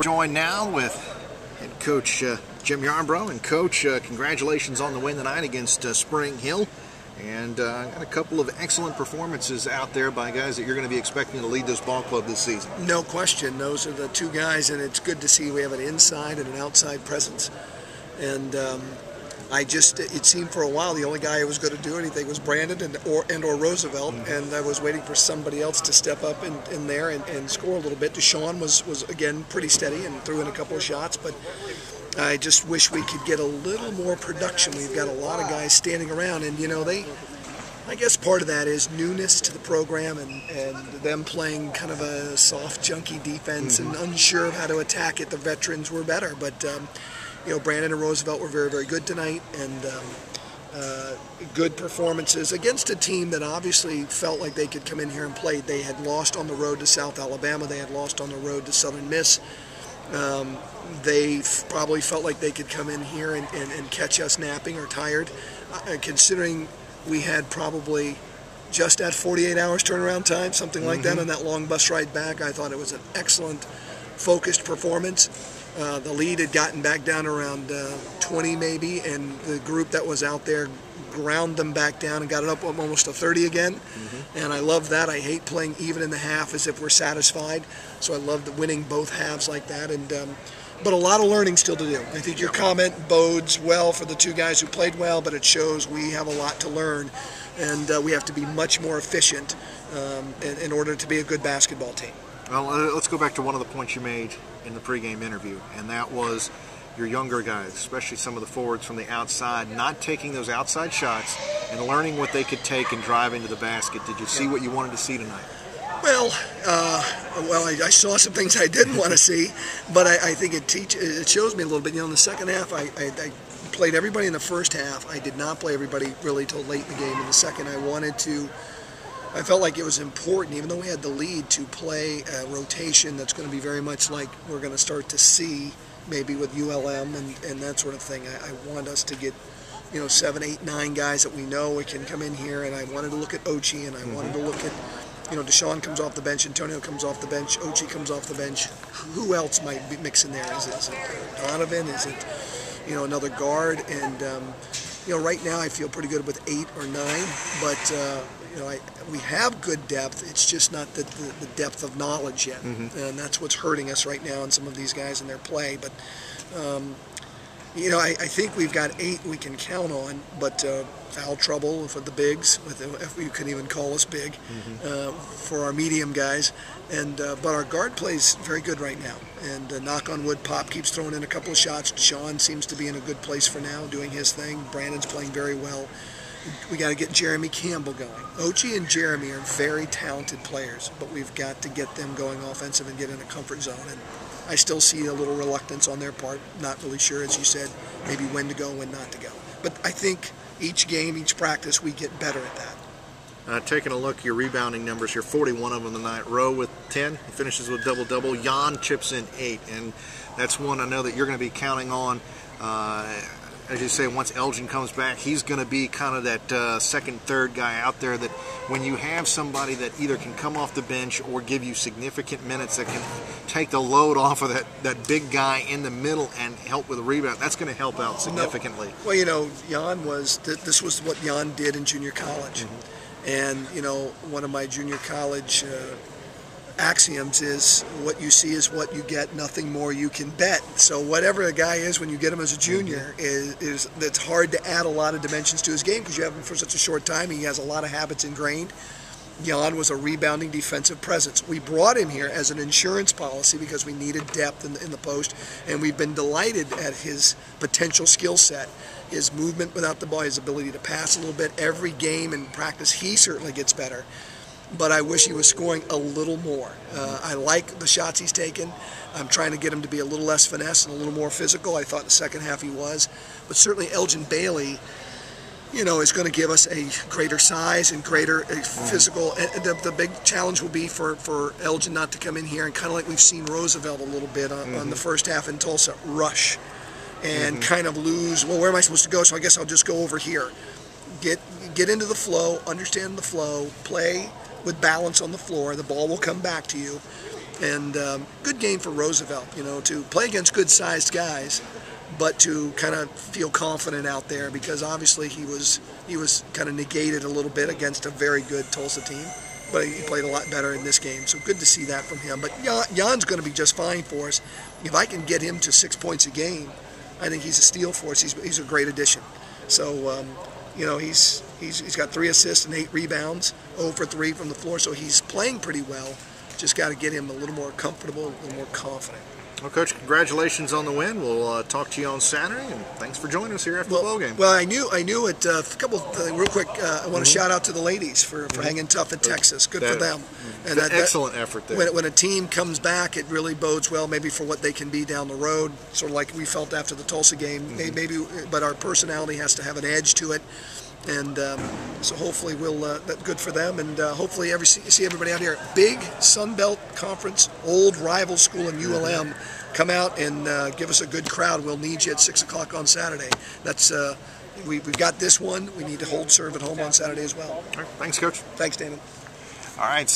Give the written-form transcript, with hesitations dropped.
Joined now with head coach Jim Yarbrough. And coach, congratulations on the win tonight against Spring Hill. And got a couple of excellent performances out there by guys that you're going to be expecting to lead this ball club this season. No question. Those are the two guys, and it's good to see we have an inside and an outside presence. And it seemed for a while the only guy who was going to do anything was Brandon and or Roosevelt, and I was waiting for somebody else to step up in there and score a little bit. Deshaun was again pretty steady and threw in a couple of shots, but I just wish we could get a little more production. We've got a lot of guys standing around, and I guess part of that is newness to the program and them playing kind of a soft, junky defense and unsure of how to attack it. The veterans were better, but Brandon and Roosevelt were very, very good tonight, and good performances against a team that obviously felt like they could come in here and play. They had lost on the road to South Alabama. They had lost on the road to Southern Miss. They probably felt like they could come in here and catch us napping or tired. Considering we had probably just at 48 hours turnaround time, something like that, on that long bus ride back, I thought it was an excellent, focused performance. The lead had gotten back down around 20 maybe, and the group that was out there ground them back down and got it up almost to 30 again. And I love that. I hate playing even in the half as if we're satisfied. So I love winning both halves like that. And but a lot of learning still to do. I think your comment bodes well for the two guys who played well, but it shows we have a lot to learn, and we have to be much more efficient in order to be a good basketball team. Well, let's go back to one of the points you made in the pregame interview, and that was your younger guys, especially some of the forwards from the outside, not taking those outside shots and learning what they could take and drive into the basket. Did you see what you wanted to see tonight? Well, I saw some things I didn't want to see, but I think it shows me a little bit. In the second half, I played everybody in the first half. I did not play everybody really till late in the game. In the second, I felt like it was important, even though we had the lead, to play a rotation that's going to be very much like we're going to start to see maybe with ULM and that sort of thing. I want us to get 7, 8, 9 guys that we know can come in here, and I wanted to look at Ochi, and I wanted to look at Deshaun comes off the bench, Antonio comes off the bench, Ochi comes off the bench. Who else might be mixing there? Is it Donovan? Is it another guard? And right now I feel pretty good with 8 or 9, but we have good depth. It's just not the depth of knowledge yet, and that's what's hurting us right now in some of these guys in their play. But I think we've got 8 we can count on, but foul trouble for the bigs, if you can even call us big, for our medium guys. And but our guard plays very good right now. And knock on wood, Pop keeps throwing in a couple of shots. Deshaun seems to be in a good place for now, doing his thing. Brandon's playing very well. We got to get Jeremy Campbell going. Ochi and Jeremy are very talented players, but we've got to get them going offensive and get in a comfort zone. And I still see a little reluctance on their part. Not really sure, as you said, maybe when to go, when not to go. But I think each game, each practice, we get better at that. Taking a look at your rebounding numbers here, 41 of them tonight. Rowe with 10, he finishes with double-double. Jan chips in 8, and that's one I know that you're going to be counting on. As you say, once Elgin comes back, he's going to be kind of that second, third guy out there that when you have somebody that either can come off the bench or give you significant minutes that can take the load off of that big guy in the middle and help with a rebound, that's going to help out significantly. Well, Jan this was what Jan did in junior college. And, one of my junior college axioms is what you see is what you get, nothing more you can bet. So whatever a guy is when you get him as a junior is that's hard to add a lot of dimensions to his game because you have him for such a short time. He has a lot of habits ingrained. Jan was a rebounding defensive presence. We brought him here as an insurance policy because we needed depth in the post, and we've been delighted at his potential skill set, his movement without the ball, his ability to pass a little bit. Every game and practice he certainly gets better. But I wish he was scoring a little more. I like the shots he's taken. I'm trying to get him to be a little less finesse and a little more physical. I thought in the second half he was. But certainly Elgin Bailey, is going to give us a greater size and greater physical. And the big challenge will be for Elgin not to come in here and kind of like we've seen Roosevelt a little bit on the first half in Tulsa, rush and kind of lose, well, where am I supposed to go? So I guess I'll just go over here. Get into the flow, understand the flow, play with balance on the floor. The ball will come back to you. And good game for Roosevelt, you know, to play against good-sized guys, but to kind of feel confident out there, because obviously he was kind of negated a little bit against a very good Tulsa team, but he played a lot better in this game. So good to see that from him. But Jan's going to be just fine for us. If I can get him to 6 points a game, I think he's a steal for us. He's a great addition. So you know, he's got 3 assists and 8 rebounds, 0 for 3 from the floor. So he's playing pretty well. Just got to get him a little more comfortable, a little more confident. Well, Coach, congratulations on the win. We'll talk to you on Saturday, and thanks for joining us here after the ball game. Well, I knew it. A couple real quick. I want to shout out to the ladies for hanging tough in Texas. Good for them. And excellent effort there. When a team comes back, it really bodes well, maybe for what they can be down the road. Sort of like we felt after the Tulsa game. Maybe, but our personality has to have an edge to it. And so hopefully that's good for them, and hopefully see everybody out here. Big Sun Belt Conference, old rival school in ULM. Come out and give us a good crowd. We'll need you at 6 o'clock on Saturday. That's we've got this one. We need to hold serve at home on Saturday as well. All right. Thanks, Coach. Thanks, Damon. All right.